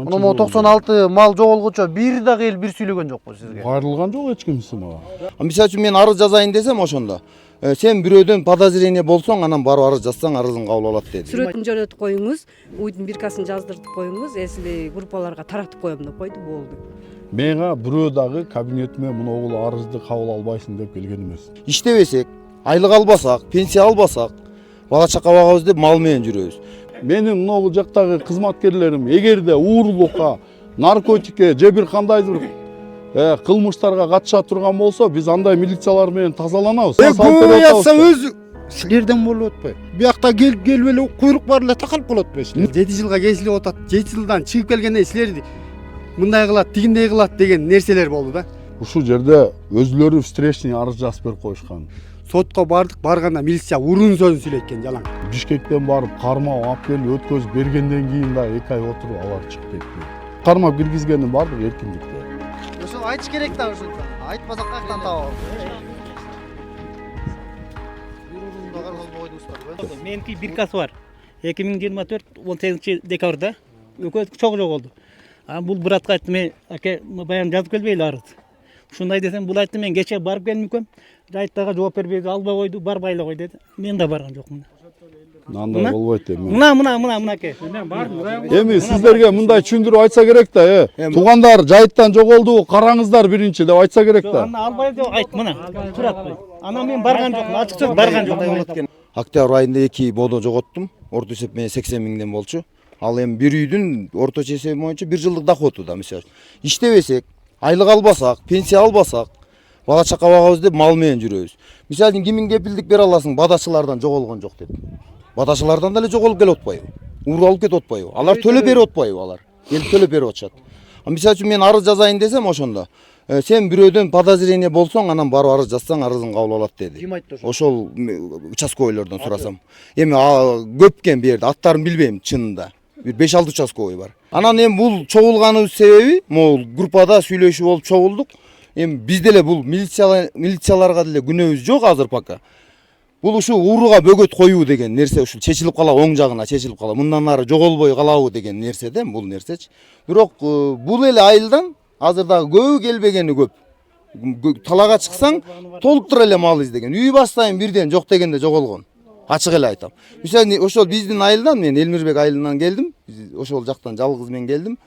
Мына 96 мал жоголгучу бир дагы эл бир сүйлөгөн жокпу сизге? Кайрылган жок эч кимси мага. Мисалы үчүн мен арыз жазайын десем ошондо сен бирөөдөн подозрение болсоң анан барып арыз жазсаң арызың кабыл алат деди. Сүрөтүн жөнөтүп коюңуз, уйдун биркасын жаздыртып коюңуз, эсили группаларга таратып коем деп койду, болду. Мага бирөө дагы кабинетиме мына угул арызды кабыл албайсың деп келген эмес. Иштебесек, айлык албасак, пенсия албасак, бала чака багабыз деп мал менен жүрөбүз. Менин могул жактагы кызматкерлерим эгерде уурулукка, наркотикке же бир кандайдыр кылмыштарга катыша турган болсо, биз андай милициялар менен тазаланабыз. Көбөй атса өзү силерден болуп атпайбы? Биякта келип эле куйрук бар эле такалып калат атпайбы? 7 жылга кесилип атат. 7 жылдан чыгып келгенде силер мындай кылат, тигиндей кылат деген нерселер болду да. Ушул жерде өзүлөрү встречный арыз жазып берип коюшкан. Сотко бардык, барганда милиция урун сөзүн сүйлөйт экен жалаң. Бишкектен барып кармап алып келип өткөзүп бергенден кийин да 2 ай отуруп алар чыгып кетти. Кармап киргизгендин бардыгы эркиндикте. Ошо айтыш керек да ошондо. Айтпасак каяктан табабыз? Меники биркасы бар. 2024 18 декабрда экөөсү чогуу жоголду. Бул братка айтты, мен аке баягы жазып келбейли арыз. Ушундай десем, бул айтты, мен кече барып келмекем. Жайыттага жооп бербей албай койду, барбай эле кой деди. Мен да барган жокмун. Андай болбойт эми. Мына аке. Эми сиздерге мындай түшүндүрүп айтса керек да, туугандар жайыттан жоголду, караңыздар биринчи деп айтса керек да. Аны албай деп айт, мына. Турат. Анан мен барган жокмун, ачык сөз барган жокмун. Октябрь айында 2 бодо жоготтум. Орто эсеп менен 80 миңден болчу. Ал эми бир үйдүн орточо эсеби боюнча 1 жылдык доходу да, мисалы. Иштебесек, айлык албасак, пенсия албасак, бала чака багабыз деп мал менен жүрөбүз. Мисалы үчүн кимиң кепилдик бере аласың, бадачылардан жоголгон жок деп. Бадачылардан деле жоголуп келип атпайбы? Уруп алып кетип атпайбы? Алар төлөп берип атпайбы алар? Эл төлөп берип атышат. Мисалы үчүн мен арыз жазайын десем ошондо сен бирөөдөн подозрение болсоң анан барып арыз жазсаң арызың кабыл алат деди. Ким айтты ошо? Ошол участковыйлордон сурасам. Эми көпкен бу жерде аттарын билбейм чынында. Бир 5-6 участковый бар. Анан эми бул чогулганыбыз себеби, могул группада сүйлөшүп болуп чогулдук. Эми биз деле бул милицияларга деле күнөөбүз жок азыр пока. Бул ушу ууруга бөгөт коюу деген нерсе ушул чечилип кала, оң жагына чечилип кала, мындан ары жоголбой калабы деген нерсе да, бул нерсечи. Бирок бул эле айылдан азыр дагы көбү келбегени көп. Талага чыксаң, толуптура эле мал издеген. Үй бастайын бирден жок дегенде жоголгон. Ачык эле айтам. Мисалы ошол биздин айылдан, мен Элмирбек айылынан келдим. Ошол жактан жалгыз мен келдим.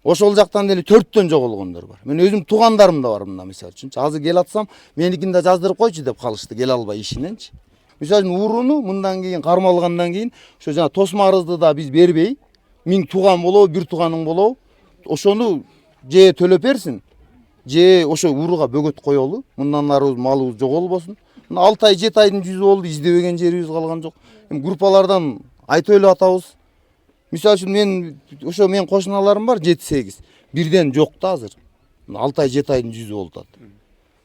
Ошол жактан деле 4төн жоголгондор бар. Мен өзүм туугандарым да бар мында, мисалы үчүн. Азыр кел атсам, меникин да жаздырып койчу деп калышты, келе албай ишиненчи. Мисалы ууруну мындан кийин кармалгандан кийин ошо жана тосма арызды да биз бербей, 1000 тууган болобу, 1 тууганың болобу, ошону же төлөп берсин, же ошо ууруга бөгөт коелу. Мындан ары малыбыз жоголбосун. 6 ай 7 айдын жүзү болду, издебеген жерибиз калган жок. Эми группалардан айтып эле атабыз. Мисалы үчүн мен кошуналарым бар 7-8. Бирден жок да азыр. 6 ай 7 айдын жүзү болду.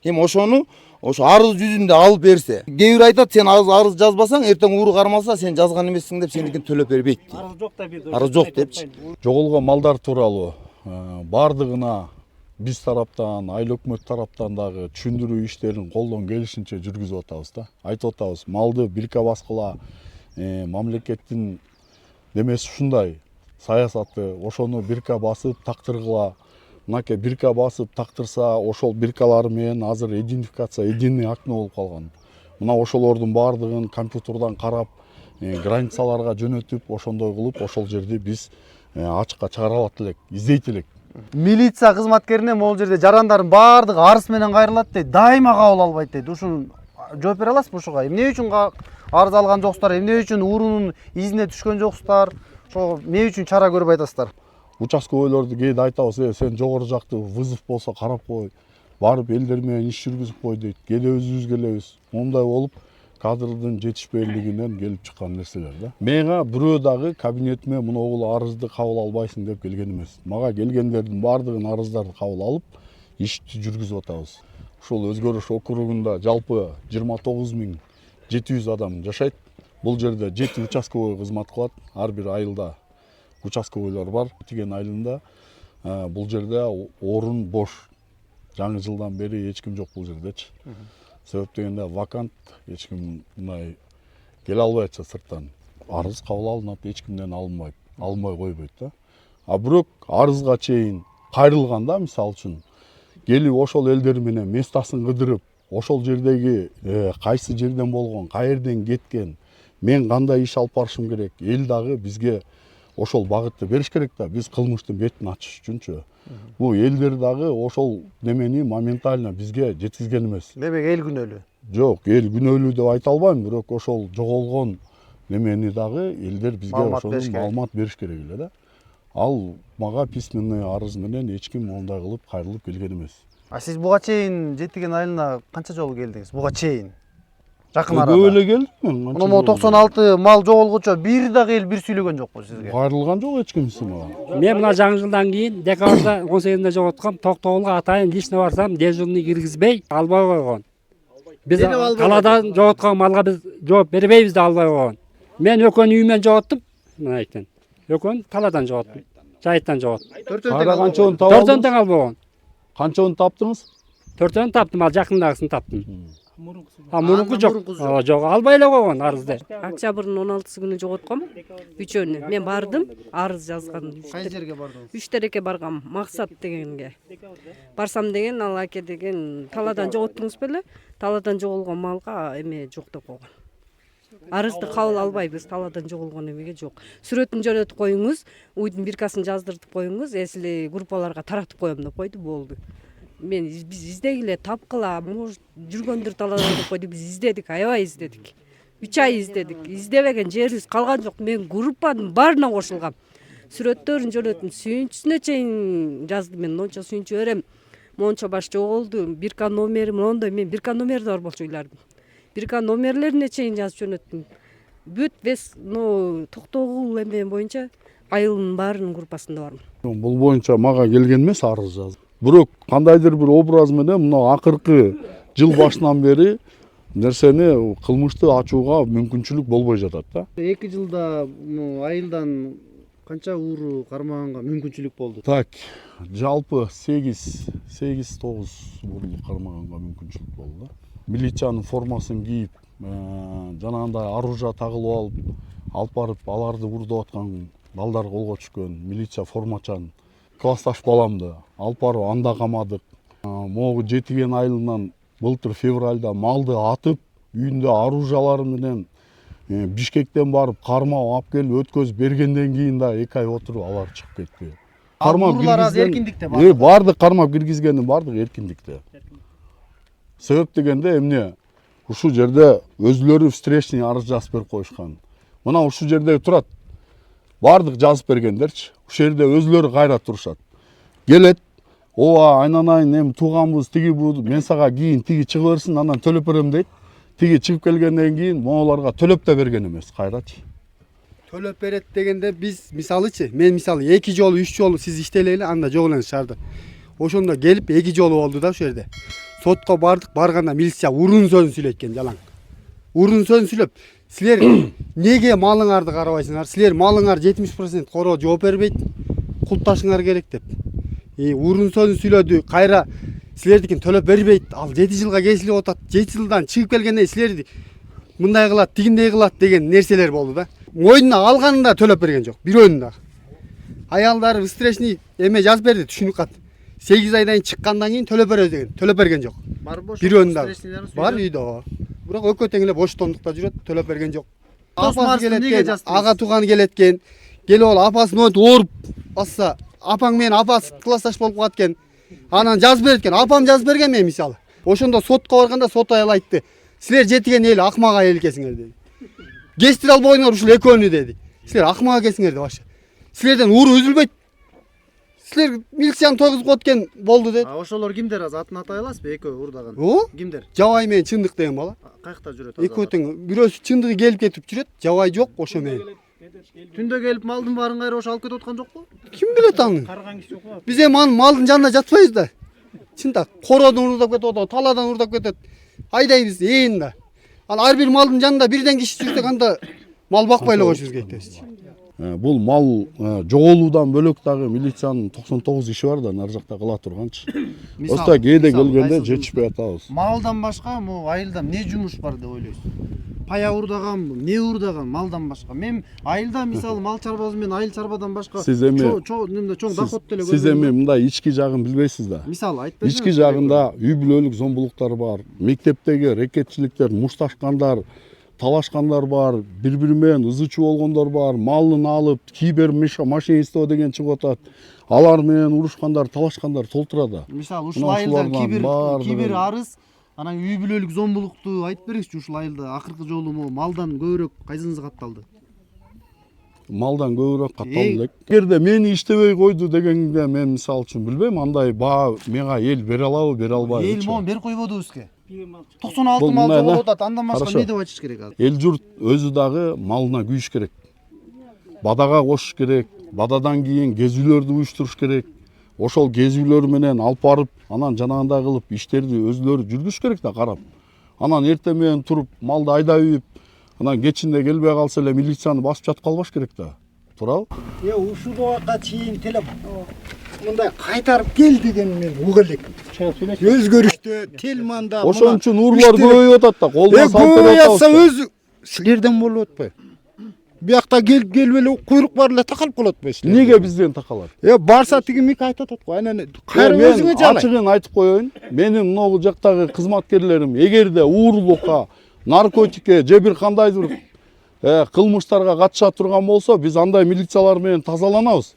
Эми ошону ошо арыз жүзүндө алып берсе, кээ бир айтат, сен арыз жазбасаң, эртең ууру кармалса, сен жазган эмессиң деп сеникин төлөп бербейт дейт. Арыз жок да бизде. Арыз жок депчи. Жоголгон малдар тууралуу бардыгына биз тараптан, айыл өкмөт тараптан дагы түшүндүрүү иштерин колдон келишинче жүргүзүп атабыз да. Айтып атабыз, малды бирке баскыла, мамлекеттин демеси ушундай саясаты, ошону бирке басып тактыргыла. Мынакей бирке басып тактырса, ошол биркалар менен азыр идентификация, единый акт болуп калган. Мына ошолордун бардыгын компьютерден карап, границаларга жөнөтүп, ошондой кылып, ошол жерди биз ачыкка чыгара алат элек, издейт элек. Милиция кызматкерине могул жерде жарандардын баардыгы арыз менен кайрылат дейт, дайыма кабыл албайт дейт. Ушуну жооп бере аласызбы ушуга? Эмне үчүн арыз алган жоксуздар, эмне үчүн уурунун изине түшкөн жоксуздар? Ошо эмне үчүн чара көрүп атасыздар? Участковыйлорду кээде айтабыз, сен жогору жакты вызов болсо карап кой, барып элдер менен иш жүргүзүп кой дейт. Кээде өзүбүз келебиз. Мондай болуп кадрдын жетишпейлигинен келип чыккан нерселер да. Мага бирөө дагы кабинетиме мына угул арызды кабыл албайсың деп келген эмес. Мага келгендердин бардыгын арыздарды кабыл алып, ишти жүргүзүп атабыз. Ушул өзгөрүш округунда жалпы 29700 адам жашайт. Бул жерде 7 участковый кызмат кылат. Ар бир айылда участковыйлар бар. Тиген айылында бул жерде орун бош. Жаңы жылдан бери эч ким жок бул жердечи. Себеп дегенде вакант, эч ким мындай келе албай атса сырттан. Арыз кабыл алынат, эч кимден алынбайт, алынбай койбойт да. А бирок арызга чейин кайрылганда мисалы үчүн келип ошол элдер менен местасын кыдырып, ошол жердеги кайсы жерден болгон, каерден кеткен, мен кандай иш алып барышым керек, эл дагы бизге ошол багытты бериш керек да, биз кылмыштын бетин ачыш үчүнчү. Бул элдер дагы ошол немени моментально бизге жеткизген эмес. Демек эл күнөөлүү. Жок, эл күнөөлүү деп айта албайм, бирок ошол жоголгон немени дагы элдер бизге ошону маалымат бериш керек эле да. Ал мага письменный арыз менен эч ким мондай кылып кайрылып келген эмес. А сиз буга чейин Жетиген айылына канча жолу келдиңиз? Буга чейин. Жакын арада. Көп эле келдим мен. Мына могу 96 мал жоголгучу бир да келип бир сүйлөгөн жокпу сизге? Кайрылган жок эч кимси мага. Мен мына жаңы жылдан кийин декабрда 18-нде жоготком, Токтогулга атайын лично барсам, дежурный киргизбей, албай койгон. Биз талаадан жоготкон малга биз жооп бербейбиз деп албай койгон. Мен экөөнү үйүмөн жоготтум, мына экен. Экөөнү талаадан жоготтум. Жайыттан жоготтум. Канчаны таап Төртөн алдыңыз? тең албаган. Канчаны таптыңыз? Төртөн таптым, ал жакындагысын таптым. Мурунку жок. Жок, албай эле койгон арызды. Октябрдын 16 күнү жоготком. Үчөөнү. Мен бардым, арыз жазган. Кайсы жерге бардыңыз? 3 тереке баргам, максат дегенге. Барсам деген ал аке деген талаадан жоготтуңуз беле? Талаадан жоголгон малга эме жок деп койгон. Арызды кабыл албайбыз, талаадан жоголгон эмеге жок. Сүрөтүн жөнөтүп коюңуз, уйдун биркасын жаздыртып коюңуз, эсили группаларга таратып коем деп койду, болду. Мен биз издегиле тапкыла, может жүргөндүр талаадан деп койду, биз издедик, аябай издедик. 3 ай издедик. Издебеген жерибиз калган жок. Мен группанын баарына кошулгам. Сүрөттөрүн жөнөттүм, сүйүнчүсүнө чейин жаздым. Мен монча сүйүнчү берем. Монча баш жоголду, бирка номери мондой, мен бирка номери бар болчу уйлардым. Бирка номерлерине чейин жазып жөнөттүм. Бүт бес, Токтогул эме боюнча айылдын баарынын группасында бармын. Бул боюнча мага келген эмес арыз жазып. Бирок кандайдыр бир образ менен мына акыркы жыл башынан бери нерсени кылмышты ачууга мүмкүнчүлүк болбой жатат да. 2 жылда айылдан канча ууру кармаганга мүмкүнчүлүк болду? Так, жалпы 8-9 ууру кармаганга мүмкүнчүлүк болду да. Милициянын формасын кийип, жанагындай оружие тагылып алып барып аларды урдап аткан балдар колго түшкөн. Милиция формачан классташ баламды алып барып анда камадык. Могу Жетиген айылынан былтыр февралда малды атып, үйүндө оружиялары менен Бишкектен барып кармап алып келип өткөзүп бергенден кийин да 2 ай отуруп алар чыгып кетти. Кармап эркиндикте бар. Бардык кармап киргизгени бардык эркиндикте. Себеп дегенде эмне? Ушул жерде өзүлөрү встречный арыз жазып берип коюшкан. Мына ушул жерде турат. Бардык жазып бергендерчи. Ушул жерде өзүлөрү кайра турушат. Келет, ооба айнанайын эми тууганбыз тиги бу, мен сага кийин тиги чыгып берсин, андан төлөп берем дейт. Тиги чыгып келгенден кийин моңолорго төлөп да берген эмес, кайрачы. Төлөп берет дегенде биз мисалычы, мен мисалы 2 жолу 3 жолу сиз иштелейли, анда жок эле шаарды. Ошондо келип 2 жолу болду да ошол жерде. Сотко бардык, барганда милиция урун сөзүн сүйлөйт экен, жалаң. Урун сөзүн сүйлөп, силер неге малыңарды карабайсыңар? Силер малыңар 70% короо жооп бербейт. Култашыңар керек деп. Урун сөзүн сүйлөдү, кайра силердикин төлөп бербейт. Ал 7 жылга кесилип атат. 7 жылдан чыгып келгенде силерди мындай кылат, тигиндей кылат деген нерселер болду да. Мойнуна алганында төлөп берген жок, бирөөнүн да. Аялдары встречный эме жазып берди, түшүнүк кат. 8 айдан чыккандан кийин төлөп беребиз деген, төлөп берген жок. Бирөөнүн да. Бар үйдө. Бирок экөө тең эле боштондукта жүрөт, төлөп берген жок. Апасы келет экен, ага тууган келет экен. Келип ал апасын өтүп ооруп басса, апаң менен апасы классташ болуп калат экен. Анан жазып берет экен, апам жазып берген мен мисалы. Ошондо сотко барганда сот аял айтты. Силер Жетиген эл акмак айыл экенсиңер деди. Кестире албойдуңар ушул экөөнү деди. Силер акмак экенсиңер деп башы. Силерден уру үзүлбөйт. Силер милицияны тойгузуп откен болду деди. Ошолор кимдер азыр атын атай аласызбы? Экөө урдаган. Кимдер? Жабай менен Чындык деген бала. Каякта жүрөт? Экөө тең бирөөсү Чындыгы келип кетип жүрөт, Жабай жок ошо менен. Түндө келип малдын баарын кайра ошо алып кетип аткан жокпу? Ким билет аны? Биз эми малдын жанында жатпайбыз да. Чында короодон урдап кетип атат, талаадан урдап кетет. Айдайбыз ээн да. Ал ар бир малдын жанында бирден киши жүрсөк анда мал бакпай эле коюшубуз керек дейбиз. Бул мал жоголуудан бөлөк дагы милициянын 99 иши бар да, нар жакта кыла турганчы. Оста кээде келгенде жетишпей атабыз. Малдан башка могу айылда эмне жумуш бар деп ойлойсуз? пая уурдаганбы, эмне уурдаган малдан башка? Мен айылда мисалы мал чарбасы менен айыл чарбадан башка Сиз эми чоң доход деле сиз эми мындай ички жагын билбейсиз да. мисалы айтып берсеңиз. Ички жагында үй бүлөлүк зомбулуктар бар, мектептеги рекетчиликтер, мушташкандар, талашкандар бар, бири-бири менен ызычуу болгондор бар, малын алып, кийбир машинисто деген чыгып атат. Алар менен урушкандар, талашкандар толтурат. Мисалы ушул айылда кийбир арыз анан үй бүлөлүк зомбулукту айтып бериңизчи, ушул айылда акыркы жолу малдан көбүрөөк кайсыңыз катталды? Малдан көбүрөөк катталды элек. Эгерде мени иштебей койду дегенде мен мисалы үчүн билбейм, андай баа мага эл бере алабы, бере албайбы. Эл могу берип койбоду бизге. 96 мал жоголуп атат. Андан башка эмне деп айтыш керек азыр? Эл журт өзү дагы малына күйүш керек. Бадага кошуш керек. Бададан кийин кезүүлөрдү уюштуруш керек. Ошол кезүүлөр менен алып барып, анан жанагындай кылып иштерди өзүлөрү жүргүзүш керек да карап. Анан эртең менен туруп малды айдап үйүп, анан кечинде келбей калса эле милицияны басып жатып калбаш керек да. Туурабы? Ушул убакка чейин телеп мындай кайтарып кел деген мен уга элек. Өзгөрүштө, телманда. Ошон үчүн урлар көбөйүп атат да. Колдон салып берип атса өзү силерден болуп атпайбы? Биякта келип эле куйрук бар эле такалып калат атпайбы силер? Неге бизден такалат? Барса тиги мик айтып атат го. Анан кайра өзүңө жалай. Ачыгын айтып коеюн. Менин могу жактагы кызматкерлерим эгерде уурлукка, наркотикке же бир кандайдыр кылмыштарга катыша турган болсо, биз андай милициялар менен тазаланабыз.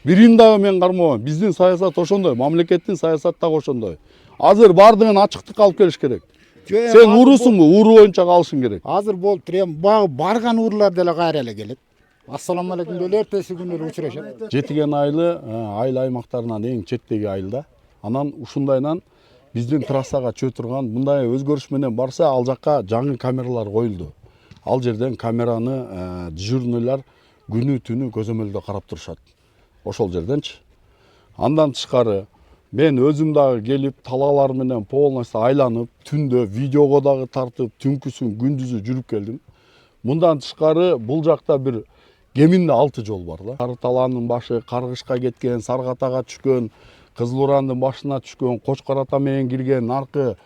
Бирин дагы мен кармабайм. Биздин саясат ошондой, мамлекеттин саясаты дагы ошондой. Азыр бардыгын ачыктыкка алып келиш керек. Сен уурусуңбу? Ууру боюнча калышың керек. Азыр болуп тур, багы барган уурлар деле кайра эле келет. Ассаламу алейкум деп эртеси күнү эле учурашат. Жетиген айылы айыл аймактарынан эң четтеги айылда. Анан ушундайдан биздин трассага чөп турган мындай өзгөрүш менен барса, ал жакка жаңы камералар коюлду. Ал жерден камераны дежурныйлар күнү түнү көзөмөлдө карап турушат. Ошол жерденчи. Андан тышкары мен өзүм дагы келип талаалар менен полностью айланып, түндө видеого дагы тартып, түнкүсүн күндүзү жүрүп келдим. Мындан тышкары бул жакта бир кеминде 6 жол бар да. Сары талаанын башы Каргышка кеткен, Саргатага түшкөн, Кызыл Урандын башына түшкөн, Кочкор ата менен кирген, наркы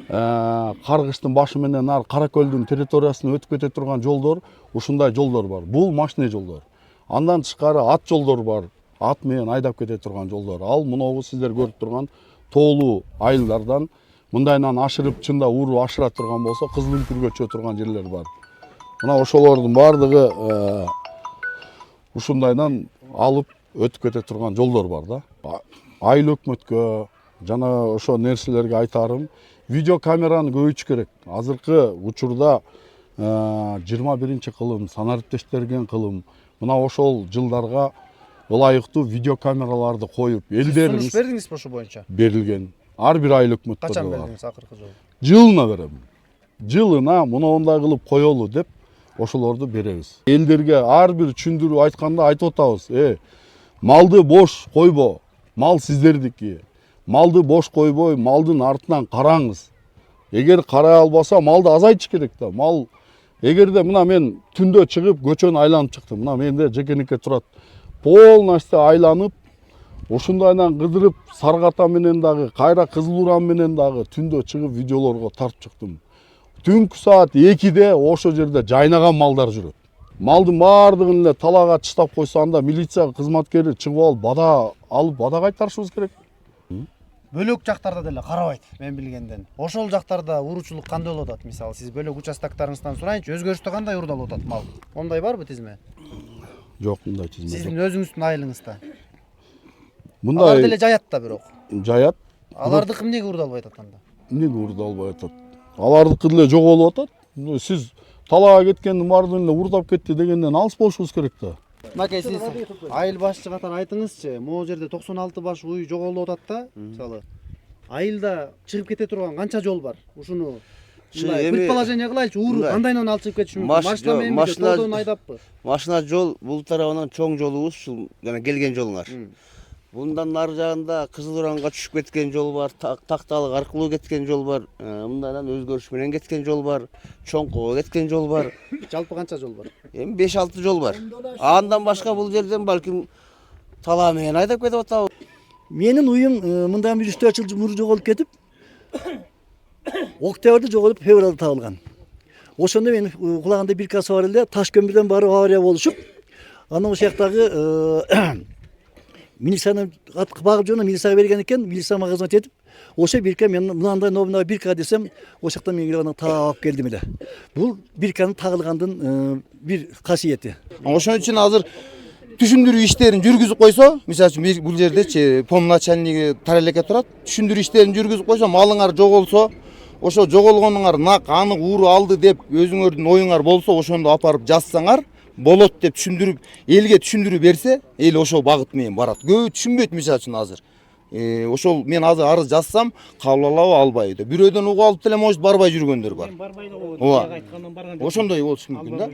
Каргыштын башы менен Кара Көлдүн территориясына өтүп кете турган жолдор, ушундай жолдор бар. Бул машина жолдор. Андан тышкары ат жолдор бар. Ат менен айдап кете турган жолдор. Ал мынабу сиздер көрүп турган тоолуу айылдардан мындайынан ашырып чында ууру ашыра турган болсо, Кызыл Үңкүргө чөп турган жерлер бар. Мына ошолордун бардыгы ушундайдан алып өтүп кете турган жолдор бар да. Айыл өкмөткө жана ошо нерселерге айтарым, видеокамераны көбөйтүш керек. Азыркы учурда 21-кылым санариптештерген кылым. Мына ошол жылдарга ылайыктуу видеокамераларды коюп, элдерибиз Сунуш бердиңизби ошо боюнча? Берилген. Ар бир айыл өкмөттөрдө Качан бар. бердиңиз акыркы жолу? Жылына берем. Жылына мындай кылып коелу деп ошолорду беребиз. Элдерге ар бир түшүндүрүп айтканда айтып атабыз. Малды бош койбо. Мал сиздердики. Малды бош койбой, малдын артынан караңыз. Эгер карай албаса, малды азайтыш керек да. Мал эгерде мына мен түндө чыгып көчөнү айланып чыктым. Мына менде жекенике турат. Полностью айланып, ошондайдан кыдырып, Саргата менен дагы, кайра Кызыл Уран менен дагы түндө чыгып видеолорго тартып чыктым. Түнкү саат 2-де ошо жерде жайнаган малдар жүрөт. Малдын баардыгын эле талаага чыштап койсо, анда милиция кызматкери чыгып алып бада кайтарышыбыз керек. Бөлөк жактарда деле карабайт, мен билгенден. Ошол жактарда ууручулук кандай болуп атат? Мисалы, сиз бөлөк участоктарыңыздан сурайынчы, өзгөрүштө кандай уурдалып атат мал? Ондай барбы тизме? Жок, мындай тизме жок. Сиздин өзүңүздүн айылыңызда. Мындай Алар деле жаят да бирок. Жаят. Алардыкы эмнеге уурдалбай атат анда? Эмнеге уурдалбай атат? Алардыкы деле жоголуп атат. Сиз талаага кеткендин баардыгын эле уурдап кетти дегенден алыс болушубуз керек да. Мынакей, сиз айыл башчы катары айтыңызчы, могу жерде 96 баш уй жоголуп атат да, мисалы. Айылда чыгып кете турган канча жол бар? Ушуну предположение кылайлычы, ууру кандайынан алып чыгып кетиши мүмкүн? Машина мененби, тоодон айдаппы? Машина жол, бул тарабынан чоң жолубуз, ушул жана келген жолуңар. Bundan nar жагында Кызыл Уранга түшүп кеткен жол бар, Такталык аркылуу кеткен жол бар, мындайдан өзгөрүш менен кеткен жол бар, Чоңкого кеткен жол бар. Жалпы канча жол бар? Эми 5-6 жол бар. Андан башка бул жерден балким талаа менен айдап кетип атабыз. Менин уюм мындан бир 3-4 жыл мурун жоголуп кетип, октябрда жоголуп февралда табылган. Ошондо менин кулагымда бир касы бар эле, таш көмүрдөн барып авария болушуп, анан ошол жактагы милицияны багып жүргөндө милицияга берген экен, милиция мага кызмат этип, ошо бирка мен мынандай номуна бирка десем, ошол жактан мен аны таап келдим эле. Бул бирканын тагылгандын бир касиети. Ошон үчүн азыр түшүндүрүү иштерин жүргүзүп койсо, мисалы үчүн бул жердечи пом начальниги тарелеке турат, түшүндүрүү иштерин жүргүзүп койсо, малыңар жоголсо, ошо жоголгонуңар нак анык ууру алды деп өзүңөрдүн оюңар болсо, ошондо апарып жазсаңар болот деп түшүндүрүп, элге түшүндүрүү берсе, ел ошол багыт менен барат. Көбү түшүнбөйт мисалы үчүн азыр. Ошол мен азыр арыз жазсам, кабыл алабы, албайбы деп. Бирөөдөн угуп алып деле может барбай жүргөндөр бар. Барбай да Ооба. Ошондой болушу мүмкүн да.